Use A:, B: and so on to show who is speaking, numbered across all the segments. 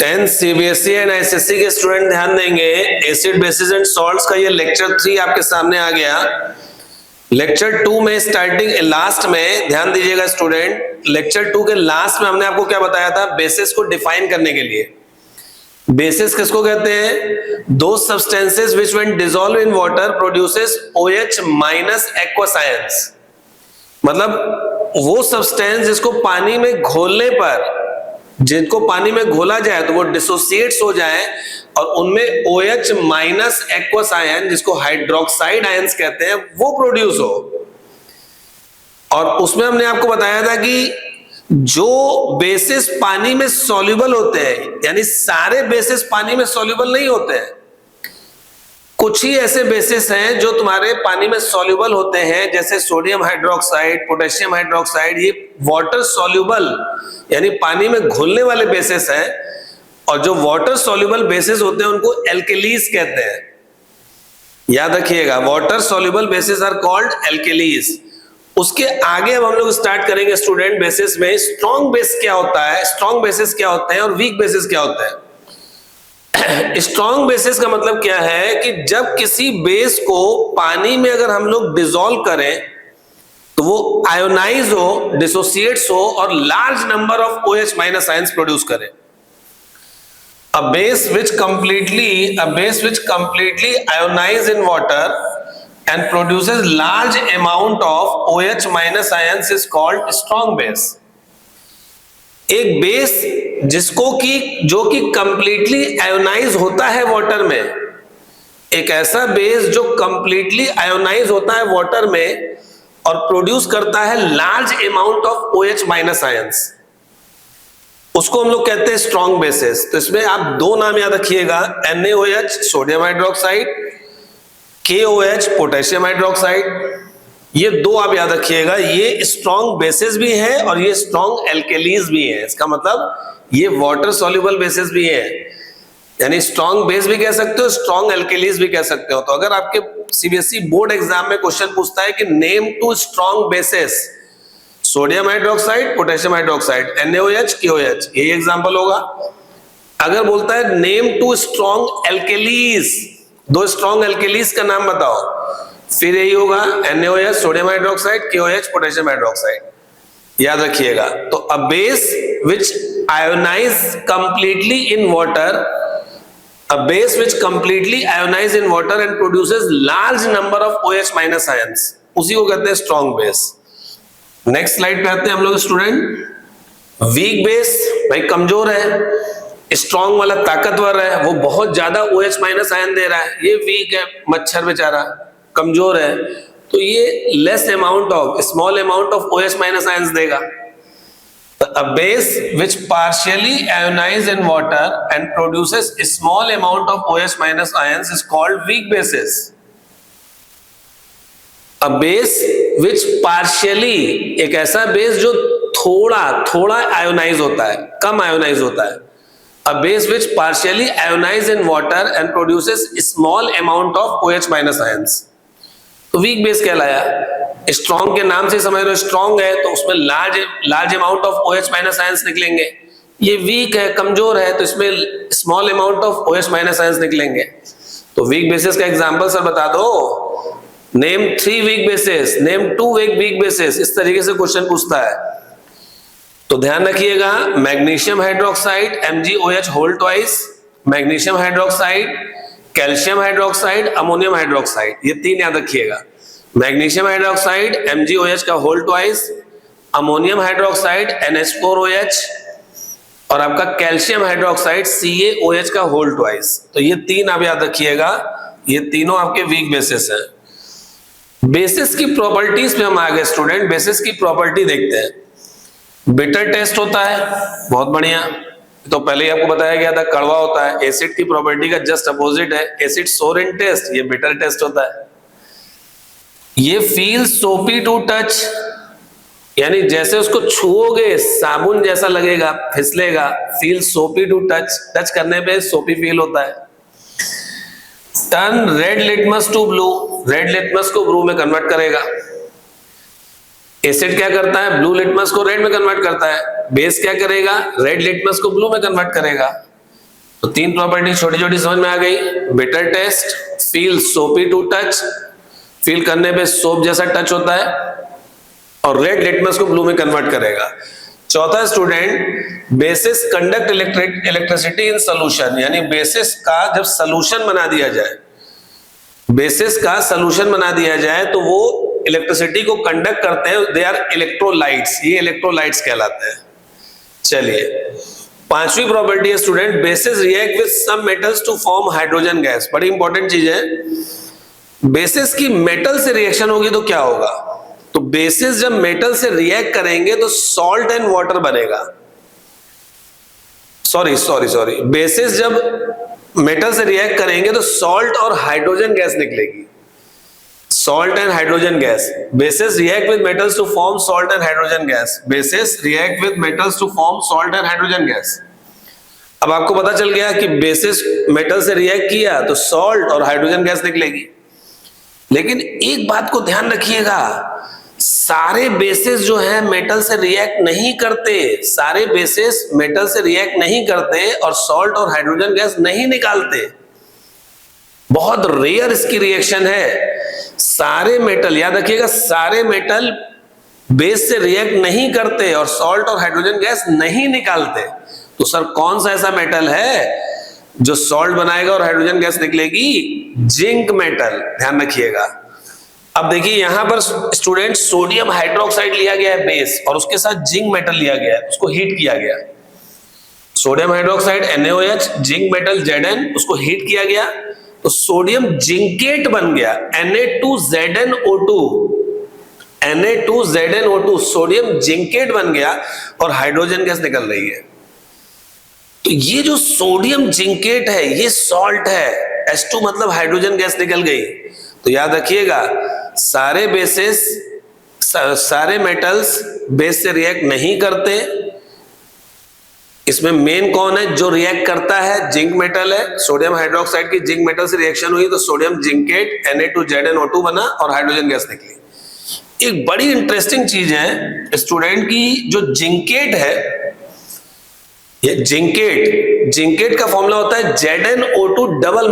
A: 10 CBSE and ICSE के student ध्यान देंगे। एसिड बेसिस एंड सॉल्ट्स का ये लेक्चर 3 आपके सामने आ गया। लेक्चर 2 में स्टार्टिंग लास्ट में ध्यान दीजिएगा स्टूडेंट, लेक्चर 2 के लास्ट में हमने आपको क्या बताया था, बेसिस को डिफाइन करने के लिए। बेसिस किसको कहते हैं? दो substances which when dissolve in water produces OH minus aqueous ions. मतलब वो सब्सटेंस जिसको पानी में घोलने पर, जिनको पानी में घोला जाए तो वो डिसोसिएट्स हो जाए और उनमें OH माइनस एक्वस आयन, जिसको हाइड्रोक्साइड आयंस कहते हैं, वो प्रोड्यूस हो। और उसमें हमने आपको बताया था कि जो बेसिस पानी में सॉल्युबल होते हैं, यानी सारे बेसिस पानी में सॉल्युबल नहीं होते हैं, कुछ ही ऐसे बेसिस हैं जो तुम्हारे पानी में सॉल्युबल होते हैं, जैसे सोडियम हाइड्रोक्साइड, पोटेशियम हाइड्रोक्साइड, ये वाटर सॉल्युबल यानी पानी में घुलने वाले बेसिस हैं। और जो वाटर सॉल्युबल बेसिस होते हैं उनको एल्केलीज कहते हैं। याद रखिएगा, water soluble bases are called alkalis. उसके आगे अब हम लोग स्टार्ट करेंगे स्टूडेंट बेसिस में स्ट्रॉन्ग बेस क्या होता है, स्ट्रॉन्ग बेसिस क्या होते हैं और वीक बेसिस क्या होता है। स्ट्रॉन्ग बेसिस का मतलब क्या है कि जब किसी बेस को पानी में अगर हम लोग डिसॉल्व करें तो वो आयोनाइज हो, डिसोसिएट्स हो और large number of OH minus ions produce करे। A base which completely ionize in water and produces large amount of OH minus ions is called strong base. एक बेस जो कि कंप्लीटली आयोनाइज होता है water में, एक ऐसा बेस जो कंप्लीटली आयोनाइज होता है वाटर में और प्रोड्यूस करता है large amount of OH minus ions, उसको हम लोग कहते हैं स्ट्रॉन्ग बेसिस। तो इसमें आप दो नाम याद रखिएगा, NaOH sodium hydroxide, KOH potassium hydroxide. ये दो आप याद रखिएगा, ये स्ट्रॉन्ग बेसिस भी है और ये स्ट्रॉन्ग एल्केलीज भी है। इसका मतलब ये वाटर सॉल्युबल बेसिस भी है, यानी स्ट्रॉन्ग बेस भी कह सकते हो, स्ट्रॉन्ग एल्केलीज भी कह सकते हो। तो अगर आपके सीबीएसई बोर्ड एग्जाम में क्वेश्चन पूछता है कि name two strong bases, sodium hydroxide, potassium hydroxide, NaOH, KOH, यही एग्जांपल होगा। अगर बोलता है नेम टू स्ट्रॉन्ग एल्केलीज, दो स्ट्रॉन्ग एल्केलीज का नाम बताओ, फिर यही होगा NaOH sodium hydroxide, KOH potassium hydroxide. याद रखिएगा। तो a base which ionise completely in water, a base which completely ionize in water and produces large number of OH minus ions, उसी को कहते हैं स्ट्रॉन्ग बेस। नेक्स्ट स्लाइड पे आते हैं हम लोग स्टूडेंट। वीक बेस भाई कमजोर है, स्ट्रॉन्ग वाला ताकतवर है, वो बहुत ज्यादा OH माइनस आयन दे रहा है, ये वीक है, मच्छर बेचारा कमजोर है, तो ये less amount of, small amount of OH minus ions देगा। A base which partially ionize in water and produces a small amount of OH minus ions is called weak bases. A base which partially, एक ऐसा base जो थोड़ा ionise होता है, कम ionise होता है। A base which partially ionize in water and produces a small amount of OH minus ions. तो weak base कहलाया। स्ट्रॉन्ग के नाम से समझ लो, स्ट्रॉन्ग है तो उसमें large amount of OH minus ions निकलेंगे। ये वीक है, कमजोर है, तो इसमें small amount of OH minus ions निकलेंगे। तो वीक बेसिस का एग्जांपल सर बता दो, name 3 weak bases, name 2 weak bases, इस तरीके से क्वेश्चन पूछता है। तो ध्यान रखिएगा, magnesium hydroxide MgOH whole twice, magnesium hydroxide, calcium hydroxide, ammonium hydroxide, ये 3 याद रखिएगा। मैग्नीशियम हाइड्रोक्साइड MgOH का whole twice, ammonium hydroxide NH4OH और आपका कैल्शियम हाइड्रोक्साइड CaOH का होल ट्वाइस। तो ये 3 आप याद रखिएगा, ये तीनों आपके वीक बेसिस हैं। बेसिस की प्रॉपर्टीज पे हम आ गए स्टूडेंट। बेसिस की प्रॉपर्टी देखते हैं। बिटर टेस्ट होता है, बहुत बढ़िया, तो पहले ही आपको बताया गया था कड़वा होता है। एसिड की प्रॉपर्टी का जस्ट अपोजिट है, एसिड सोर इन टेस्ट, ये बिटर टेस्ट होता है। ये फील सोपी टू टच, यानी जैसे उसको छुओगे साबुन जैसा लगेगा, फिसलेगा, feel soapy to touch, touch करने पे सोपी फील होता है। Turn red litmus to blue, red litmus को ब्लू में कन्वर्ट करेगा। एसिड क्या करता है, ब्लू लिटमस को रेड में कन्वर्ट करता है। बेस क्या करेगा, रेड लिटमस को ब्लू में कन्वर्ट करेगा। तो तीन प्रॉपर्टी छोटी छोटी समझ में आ गई। Bitter taste, feel soapy to touch, feel करने पे सोप जैसा टच होता है, और रेड लिटमस को ब्लू में कन्वर्ट करेगा। चौथा student, basis conduct electricity in solution, यानी बेसिस का जब सोल्यूशन बना दिया जाए, बेसिस का सोल्यूशन बना दिया जाए तो वो इलेक्ट्रिसिटी को कंडक्ट करते हैं, दे आर इलेक्ट्रोलाइट्स, ये इलेक्ट्रोलाइट्स कहलाते हैं। चलिए पांचवी प्रॉपर्टी है student, bases react with some metals to form hydrogen gas. बड़ी इंपॉर्टेंट चीज है, बेसिस की मेटल से रिएक्शन होगी तो क्या होगा, तो बेसिस जब मेटल से रिएक्ट करेंगे तो सॉल्ट एंड वाटर बनेगा। सॉरी, बेसिस जब मेटल से रिएक्ट करेंगे तो सॉल्ट और हाइड्रोजन गैस निकलेगी, salt and hydrogen gas. Bases react with metals to form salt and hydrogen gas, bases react with metals to form salt and hydrogen gas. अब आपको पता चल गया कि बेसिस मेटल से रिएक्ट किया तो सॉल्ट और हाइड्रोजन गैस निकलेगी। लेकिन एक बात को ध्यान रखिएगा, सारे बेसिस जो है मेटल से रिएक्ट नहीं करते, सारे बेसिस मेटल से रिएक्ट नहीं करते और सॉल्ट और हाइड्रोजन गैस नहीं निकालते। बहुत रेयर इसकी रिएक्शन है। सारे मेटल, याद रखिएगा, सारे मेटल बेस से रिएक्ट नहीं करते और सॉल्ट और हाइड्रोजन गैस नहीं निकालते। तो सर कौन सा ऐसा मेटल है जो सॉल्ट बनाएगा और हाइड्रोजन गैस निकलेगी? जिंक मेटल, ध्यान रखिएगा। अब देखिए यहां पर स्टूडेंट सोडियम हाइड्रोक्साइड लिया गया है बेस, और उसके साथ जिंक मेटल लिया गया है, उसको हीट किया गया। Sodium hydroxide NaOH, zinc metal Zn, उसको हीट किया गया तो सोडियम जिंकेट बन गया, Na2ZnO2, Na2ZnO2, सोडियम जिंकेट बन गया और हाइड्रोजन गैस निकल रही है। तो ये जो सोडियम जिंकेट है ये सॉल्ट है, H2 मतलब हाइड्रोजन गैस निकल गई। तो याद रखिएगा, सारे बेसिस, सारे मेटल्स बेस से रिएक्ट नहीं करते। इसमें मेन कौन है जो रिएक्ट करता है? जिंक मेटल है। सोडियम हाइड्रोक्साइड की जिंक मेटल से रिएक्शन हुई तो सोडियम जिंकेट Na2ZnO2 बना और हाइड्रोजन गैस निकली। एक बड़ी इंटरेस्टिंग चीज है स्टूडेंट की, जो जिंकेट है, ये जिंकेट का फॉर्मूला होता है ZnO2 डबल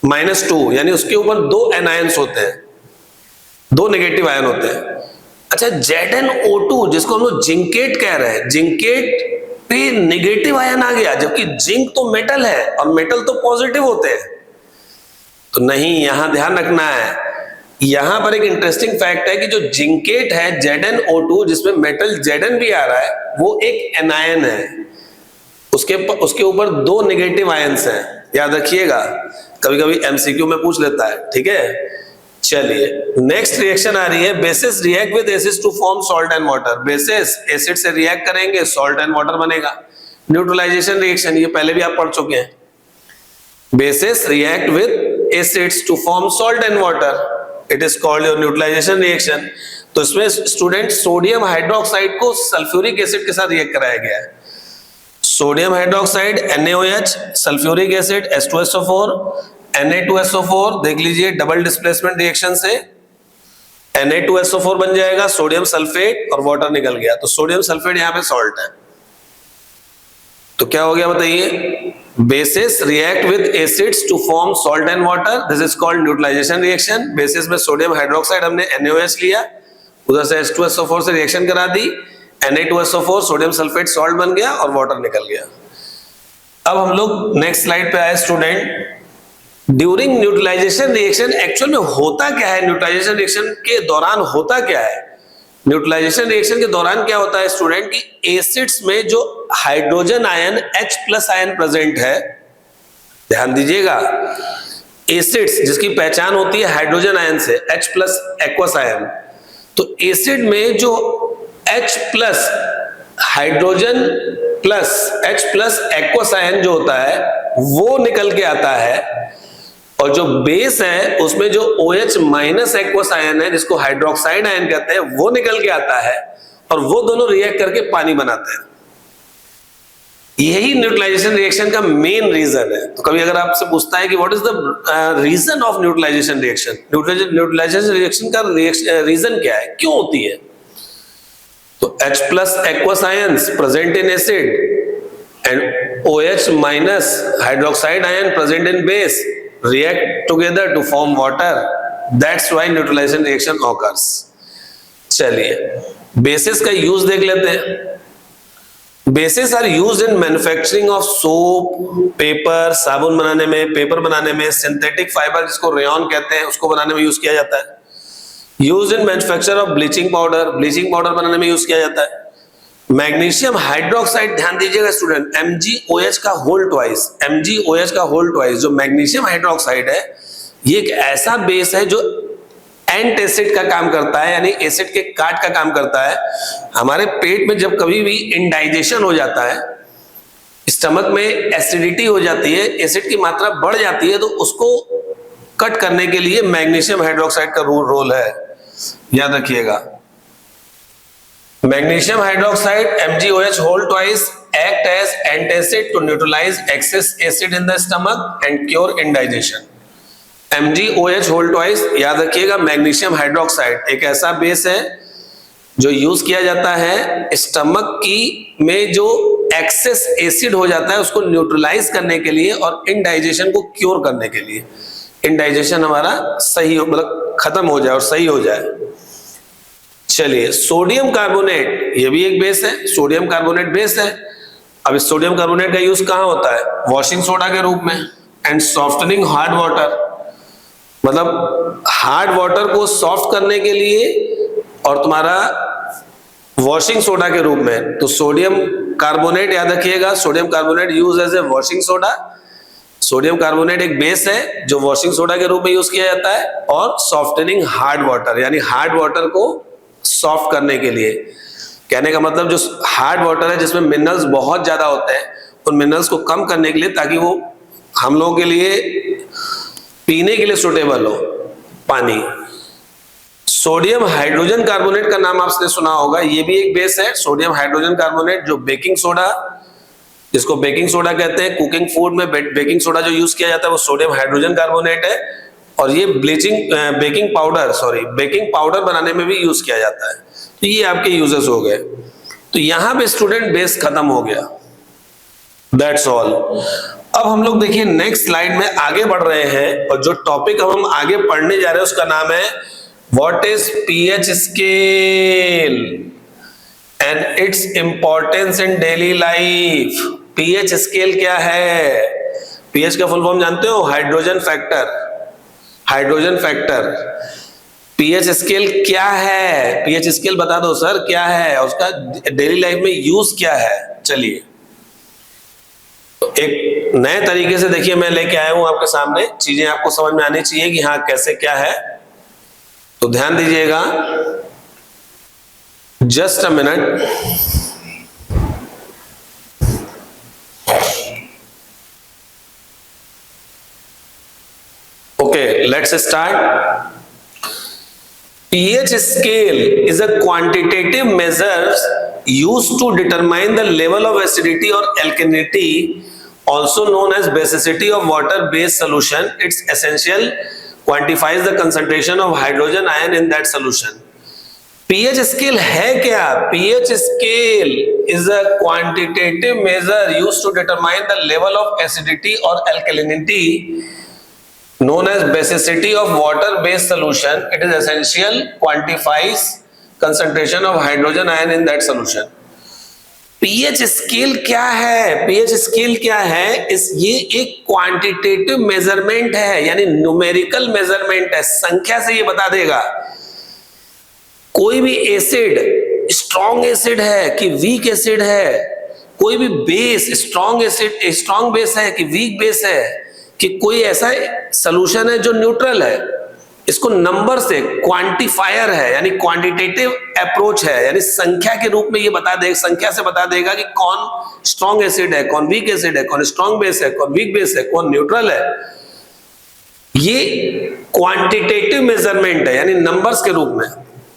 A: -2, यानी उसके ऊपर दो एनायंस होते हैं, दो नेगेटिव आयन होते हैं। अच्छा, ZnO2 जिसको हम लोग जिंकेट कह रहे हैं, जिंकेट पे नेगेटिव आयन आ गया, जबकि जिंक तो मेटल है और मेटल तो पॉजिटिव होते हैं। तो नहीं, यहां ध्यान रखना है, यहां पर एक इंटरेस्टिंग फैक्ट है कि जो जिंकेट है ZnO2 जिसमें मेटल Zn भी आ रहा है, वो एक एनायन है, उसके ऊपर दो नेगेटिव आयंस हैं। याद रखिएगा, कभी कभी MCQ में पूछ लेता है, ठीक है। चलिए नेक्स्ट रिएक्शन आ रही है, bases react with acids to form salt and water. Bases acid से रिएक्ट करेंगे, सॉल्ट एंड वाटर बनेगा। न्यूट्रलाइजेशन रिएक्शन, ये पहले भी आप पढ़ चुके हैं। Bases react with acids to form salt and water, it is called your neutralisation reaction. तो इसमें स्टूडेंट सोडियम हाइड्रोक्साइड को सल्फ्यूरिक एसिड के साथ रिएक्ट कराया गया है। Sodium hydroxide NaOH, sulphuric acid H2SO4, Na2SO4, देख लीजिए डबल डिस्प्लेसमेंट रिएक्शन से Na2SO4 बन जाएगा, सोडियम सल्फेट और वाटर निकल गया। तो सोडियम सल्फेट यहां पे सॉल्ट है। तो क्या हो गया बताइए? Bases react with acids to form salt and water, this is called neutralisation reaction. Bases में सोडियम हाइड्रोक्साइड हमने NaOH लिया, उधर से H2SO4 से रिएक्शन करा दी, Na2SO4 सोडियम सल्फेट सॉल्ट बन गया और वाटर निकल गया। अब हम लोग नेक्स्ट स्लाइड पे आए student. During neutralisation reaction actual में होता क्या है? न्यूट्रलाइजेशन रिएक्शन के दौरान होता क्या है? न्यूट्रलाइजेशन रिएक्शन के दौरान क्या होता है स्टूडेंट की एसिड्स में जो hydrogen ion H+ ion present है, ध्यान दीजिएगा, एसिड्स जिसकी पहचान होती है हाइड्रोजन आयन से, H+ एक्वस आयन, तो एसिड में जो H+ hydrogen plus H+ aqueous ion जो होता है वो निकल के आता है, और जो बेस है उसमें जो OH- एक्वस आयन है जिसको हाइड्रोक्साइड आयन कहते हैं वो निकल के आता है, और वो दोनों रिएक्ट करके पानी बनाते हैं। यही न्यूट्रलाइजेशन रिएक्शन का मेन रीजन है। तो कभी अगर आपसे पूछता है कि what is the reason of neutralisation reaction, neutralisation reaction का रीजन क्या है, क्यों होती है? तो H+ aqueous ions present in acid, and OH minus hydroxide ion present in base react together to form water. That's why neutralization reaction occurs. चलिए bases का use देख लेते हैं। Bases are used in manufacturing of soap, paper, साबुन बनाने में, paper बनाने में, सिंथेटिक फाइबर जिसको रेयॉन कहते हैं उसको बनाने में यूज किया जाता है। Used in manufacture of bleaching powder, bleaching powder बनाने में यूज किया जाता है। मैग्नीशियम हाइड्रोक्साइड, ध्यान दीजिएगा स्टूडेंट, MgOH का होल ट्वाइस, MgOH का होल ट्वाइस। जो मैग्नीशियम हाइड्रोक्साइड है ये एक ऐसा बेस है जो एंट एसिड का काम करता है, यानी एसिड के काट का काम करता है। हमारे पेट में जब कभी भी इनडाइजेशन हो जाता है, स्टमक में एसिडिटी हो जाती है, एसिड की मात्रा बढ़ जाती है, तो उसको कट करने के लिए मैग्नीशियम हाइड्रोक्साइड का रोल है, याद रखिएगा। Magnesium hydroxide MgOH whole twice act as antacid to neutralize excess acid in the stomach and cure indigestion. MgOH whole twice, याद रखिएगा, मैग्नीशियम हाइड्रोक्साइड एक ऐसा बेस है जो यूज किया जाता है स्टमक की में जो एक्सेस एसिड हो जाता है उसको न्यूट्रलाइज करने के लिए और इंडाइजेशन को क्योर करने के लिए। इंडाइजेशन हमारा सही हो, मतलब खत्म हो जाए और सही हो जाए। चलिए सोडियम कार्बोनेट, ये भी एक बेस है, सोडियम कार्बोनेट बेस है। अब इस सोडियम कार्बोनेट का यूज कहां होता है? वॉशिंग सोडा के रूप में एंड सॉफ्टनिंग हार्ड वाटर, मतलब हार्ड वाटर को सॉफ्ट करने के लिए और तुम्हारा वॉशिंग सोडा के रूप में। तो सोडियम कार्बोनेट याद रखिएगा, sodium carbonate use as a washing soda. Sodium carbonate एक बेस है जो वॉशिंग सोडा के रूप में यूज किया जाता है, और सॉफ्टनिंग हार्ड वाटर, यानी हार्ड वाटर को सॉफ्ट करने के लिए। कहने का मतलब जो हार्ड वाटर है जिसमें मिनरल्स बहुत ज्यादा होते हैं, उन मिनरल्स को कम करने के लिए, ताकि वो हम लोगों के लिए पीने के लिए सुटेबल हो पानी। सोडियम हाइड्रोजन कार्बोनेट का नाम आपने सुना होगा, ये भी एक बेस है, सोडियम हाइड्रोजन कार्बोनेट, जो बेकिंग सोडा, जिसको बेकिंग सोडा कहते हैं, कुकिंग फूड में बेकिंग सोडा जो यूज किया जाता है वो सोडियम हाइड्रोजन कार्बोनेट है। और ये बेकिंग पाउडर बनाने में भी यूज किया जाता है। तो ये आपके यूजेस हो गए। तो यहां पे स्टूडेंट बेस खत्म हो गया, दैट्स ऑल। अब हम लोग देखिए नेक्स्ट स्लाइड में आगे बढ़ रहे हैं, और जो टॉपिक हम आगे पढ़ने जा रहे हैं उसका नाम है what is pH scale and its importance in daily life. PH scale क्या है? पीएच का फुल फॉर्म जानते हो? Hydrogen factor. Hydrogen factor. PH scale क्या है? पीएच स्केल बता दो सर क्या है, और उसका डेली लाइफ में यूज क्या है। चलिए तो एक नए तरीके से देखिए मैं लेके आया हूं आपके सामने, चीजें आपको समझ में आनी चाहिए कि हाँ कैसे क्या है। तो ध्यान दीजिएगा, just a minute. Okay, let's start. pH scale is a quantitative measure used to determine the level of acidity or alkalinity, also known as basicity of water-based solution. It's essential quantifies the concentration of hydrogen ion in that solution. pH scale है क्या? pH scale is a quantitative measure used to determine the level of acidity or alkalinity, known as basicity of water-based solution. It is essential quantifies concentration of hydrogen ion in that solution. pH scale क्या है? pH scale क्या है? ये एक quantitative measurement है, यानी numerical measurement है, संख्या से ये बता देगा कोई भी एसिड स्ट्रॉन्ग एसिड है कि वीक एसिड है, कोई भी base strong acid strong base है कि वीक बेस है, कि कोई ऐसा सॉल्यूशन है जो न्यूट्रल है। इसको नंबर से, क्वांटिफायर है, यानी क्वांटिटेटिव अप्रोच है, यानी संख्या के रूप में ये बता देगा, संख्या से बता देगा कि कौन स्ट्रॉन्ग एसिड है, कौन वीक एसिड है, कौन स्ट्रॉन्ग बेस है, कौन वीक बेस है, कौन न्यूट्रल है। ये क्वांटिटेटिव मेजरमेंट है, यानी नंबर्स के रूप में।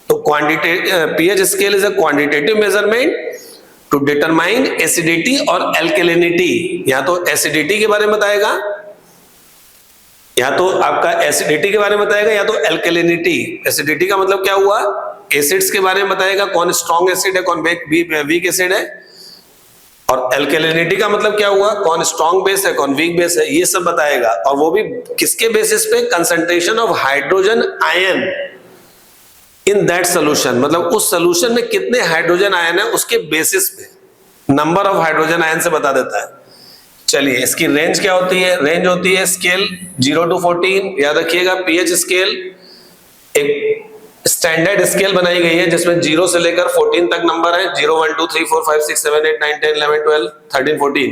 A: तो pH scale is a quantitative measurement to determine acidity और एल्केलिनिटी। या तो एसिडिटी के बारे में बताएगा, या तो आपका एसिडिटी के बारे में बताएगा, या तो एल्केलिनिटी। एसिडिटी का मतलब क्या हुआ? एसिड्स के बारे में बताएगा, कौन स्ट्रॉन्ग एसिड है, कौन वीक एसिड है। और एल्केलिनिटी का मतलब क्या हुआ, कौन स्ट्रॉन्ग बेस है कौन वीक बेस है, ये सब बताएगा। और वो भी किसके बेसिस पे, concentration of hydrogen ion in that solution, मतलब उस सोल्यूशन में कितने हाइड्रोजन आयन है उसके बेसिस पे नंबर ऑफ हाइड्रोजन आयन से बता देता है। चलिए इसकी रेंज क्या होती है, रेंज होती है स्केल 0 to 14, याद रखिएगा पीएच स्केल एक स्टैंडर्ड स्केल बनाई गई है जिसमें 0 से लेकर 14 तक नंबर है, 0 1 2 3 4 5 6 7 8 9 10 11 12 13 14।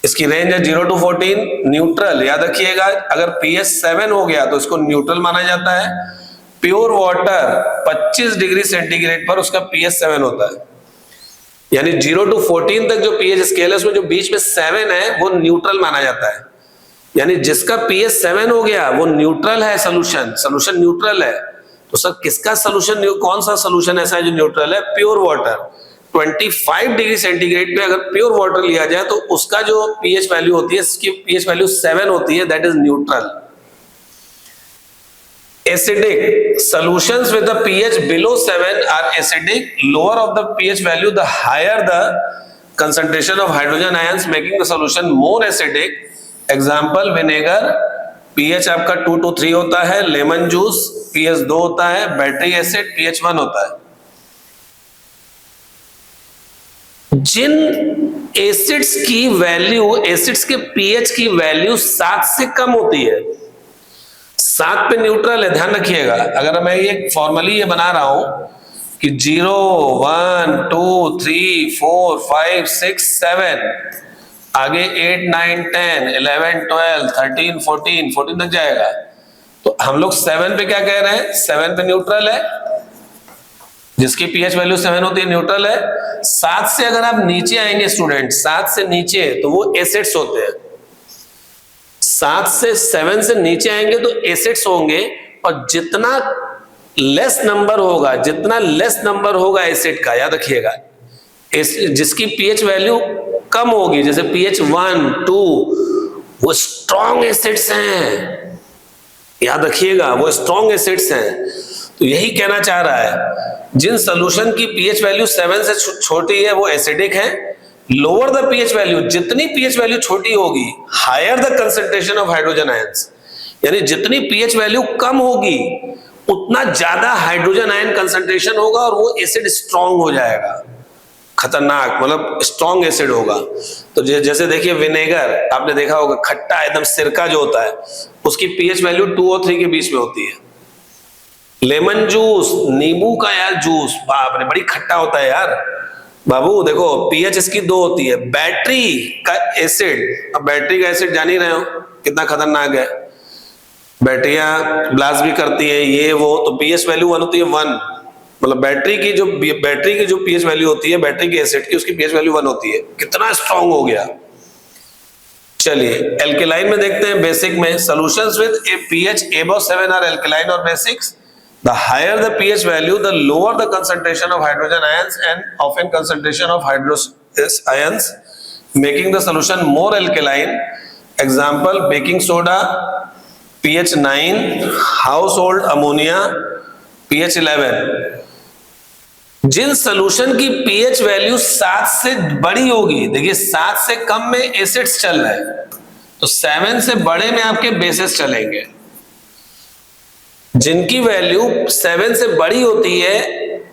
A: इसकी रेंज है 0 to 14। न्यूट्रल याद रखिएगा, अगर pH 7 हो गया तो इसको न्यूट्रल माना जाता है। प्योर वाटर 25 डिग्री सेंटीग्रेड पर उसका pH 7 होता है, यानी 0 to 14 तक जो pH स्केल है उसमें जो बीच में 7 है वो न्यूट्रल माना जाता है। यानी जिसका pH 7 हो गया वो न्यूट्रल है, सोल्यूशन न्यूट्रल है। तो सर किसका सोल्यूशन, कौन सा सोल्यूशन ऐसा है जो न्यूट्रल है, प्योर वाटर। 25 डिग्री सेंटीग्रेड पे अगर प्योर वाटर लिया जाए तो उसका जो pH वैल्यू होती है, इसकी pH वैल्यू 7 होती है, that is neutral. Acidic solutions with the pH below 7 are acidic. Lower of the pH value, the higher the concentration of hydrogen ions, making the solution more acidic. Example vinegar, pH आपका 2 to 3 होता है। Lemon juice pH 2 होता है। Battery acid pH 1 होता है। जिन acids की value, acids के pH की वैल्यू 7 से कम होती है, 7 पे न्यूट्रल है, ध्यान रखिएगा। अगर मैं ये फॉर्मली ये बना रहा हूं कि 0 1 2 3 4 5 6 7, आगे 8 9 10 11 12 13 14 तक जाएगा, तो हम लोग 7 पे क्या कह रहे हैं, 7 पे न्यूट्रल है, जिसकी पीएच वैल्यू 7 होती है न्यूट्रल है। 7 से अगर आप नीचे आएंगे स्टूडेंट, 7 से नीचे तो वो एसिड्स होते हैं। 7 से 7 से नीचे आएंगे तो एसिड्स होंगे, और जितना लेस नंबर होगा एसिड का, याद रखिएगा, जिसकी पीएच वैल्यू कम होगी, जैसे पीएच 1 2, वो स्ट्रॉन्ग एसिड्स हैं, याद रखिएगा वो स्ट्रॉन्ग एसिड्स हैं। तो यही कहना चाह रहा है, जिन सोल्यूशन की पीएच वैल्यू 7 से छोटी है वो एसिडिक है। लोअर द पीएच वैल्यू, जितनी पीएच वैल्यू छोटी होगी, higher the concentration of hydrogen ions, यानी जितनी पीएच वैल्यू कम होगी उतना ज्यादा हाइड्रोजन आयन कंसंट्रेशन होगा और वो एसिड स्ट्रॉन्ग हो जाएगा, खतरनाक, मतलब स्ट्रॉन्ग एसिड होगा। तो जैसे देखिए विनेगर, आपने देखा होगा खट्टा एकदम सिरका जो होता है, उसकी पीएच वैल्यू 2 और 3 के बीच में होती है। लेमन जूस, नींबू का यार जूस, बाप रे बड़ी खट्टा होता है यार बाबू, देखो पीएच इसकी 2 होती है। बैटरी का एसिड, अब बैटरी का एसिड जान ही रहे हो कितना खतरनाक है, बैटरियां ब्लास्ट भी करती है ये वो, तो पीएच वैल्यू 1 होती है, 1, मतलब बैटरी की जो पीएच वैल्यू होती है, बैटरी के एसिड की, उसकी पीएच वैल्यू 1 होती है। कितना स्ट्रॉन्ग हो गया। चलिए एल्केलाइन में देखते हैं, बेसिक में solutions with a pH above 7 are alkaline और basics. The higher the pH value, the lower the concentration of hydrogen ions and often concentration of hydrogen ions, making the solution more alkaline. Example, baking soda, pH 9, household ammonia, pH 11. Jin solution की pH value 7 से बड़ी होगी, देखिए 7 से कम में acids चल रहे हैं, तो 7 से बड़े में आपके बेसिस चलेंगे। जिनकी वैल्यू 7 से बड़ी होती है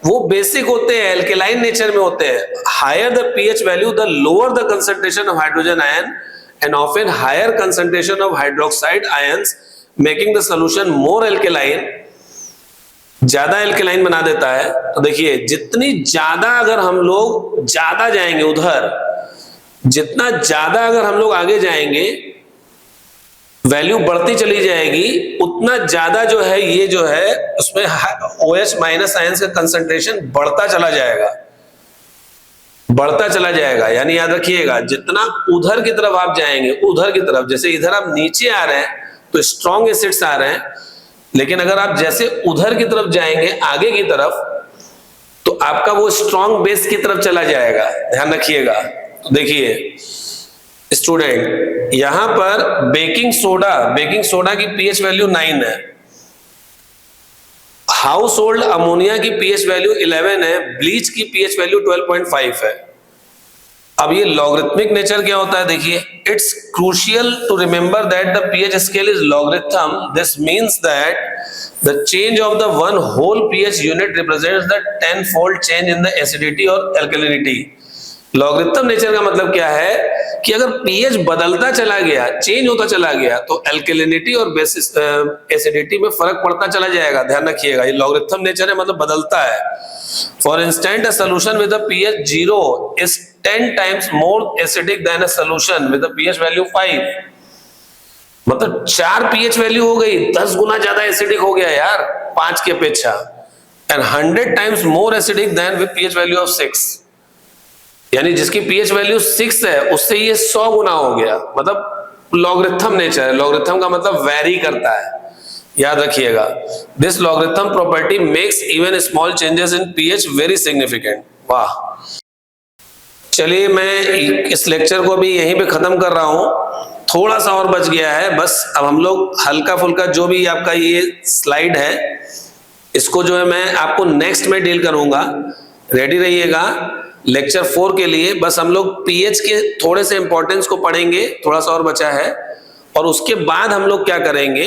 A: वो बेसिक होते हैं, एल्केलाइन नेचर में होते हैं। Higher the pH value, the lower the concentration of hydrogen ion and often higher concentration of hydroxide ions, making the solution more alkaline, ज्यादा एल्केलाइन बना देता है। तो देखिए जितनी ज्यादा अगर हम लोग ज्यादा जाएंगे उधर, जितना ज्यादा अगर हम लोग आगे जाएंगे, वैल्यू बढ़ती चली जाएगी, उतना ज्यादा जो है ये जो है उसमें OH माइनस आयंस का कंसंट्रेशन बढ़ता चला जाएगा। यानी याद रखिएगा, जितना उधर की तरफ आप जाएंगे, उधर की तरफ, जैसे इधर आप नीचे आ रहे हैं तो स्ट्रॉन्ग एसिड्स आ रहे हैं, लेकिन अगर आप जैसे उधर की तरफ जाएंगे आगे की तरफ, तो आपका वो स्ट्रॉन्ग बेस की तरफ चला जाएगा, ध्यान रखिएगा। तो देखिए स्टूडेंट, यहां पर बेकिंग सोडा की पीएच वैल्यू 9 है, हाउस होल्ड अमोनिया की पीएच वैल्यू 11 है, ब्लीच की पीएच वैल्यू 12.5 है। अब ये लॉगरिथमिक नेचर क्या होता है, देखिए, it's crucial to remember that the pH scale is logarithm. This means that the change of the one whole pH unit represents the 10-fold change in the acidity और alkalinity. Logarithm nature का मतलब क्या है कि अगर pH बदलता चला गया, चेंज होता चला गया, तो एल्कलिनिटी और बेसिस एसिडिटी में फर्क पड़ता चला जाएगा. ध्यान रखिएगा, ये लॉगरिथम नेचर है, मतलब बदलता है. For instant, a solution with a pH 0 is 10 times more acidic than a solution with a pH value 5. मतलब 4 pH वैल्यू हो गई, 10 गुना ज्यादा एसिडिक हो गया यार 5 की अपेक्षा. And 100 times more acidic than with pH value of 6. यानी जिसकी pH वैल्यू 6 है उससे ये 100 गुना हो गया. मतलब लॉगरिथम नेचर है. लॉगरिथम का मतलब वैरी करता है, याद रखिएगा. This logarithm property makes even small changes in pH very significant. वाह. चलिए, मैं इस लेक्चर को भी यहीं पे खत्म कर रहा हूं. थोड़ा सा और बच गया है बस. अब हम लोग हल्का फुल्का जो भी आपका ये स्लाइड है, इसको जो है मैं आपको नेक्स्ट में डील करूंगा. रेडी रहिएगा लेक्चर 4 के लिए. बस हम लोग पीएच के थोड़े से इंपॉर्टेंस को पढ़ेंगे, थोड़ा सा और बचा है, और उसके बाद हम लोग क्या करेंगे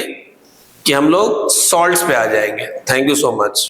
A: कि हम लोग सॉल्ट्स पे आ जाएंगे. Thank you so much.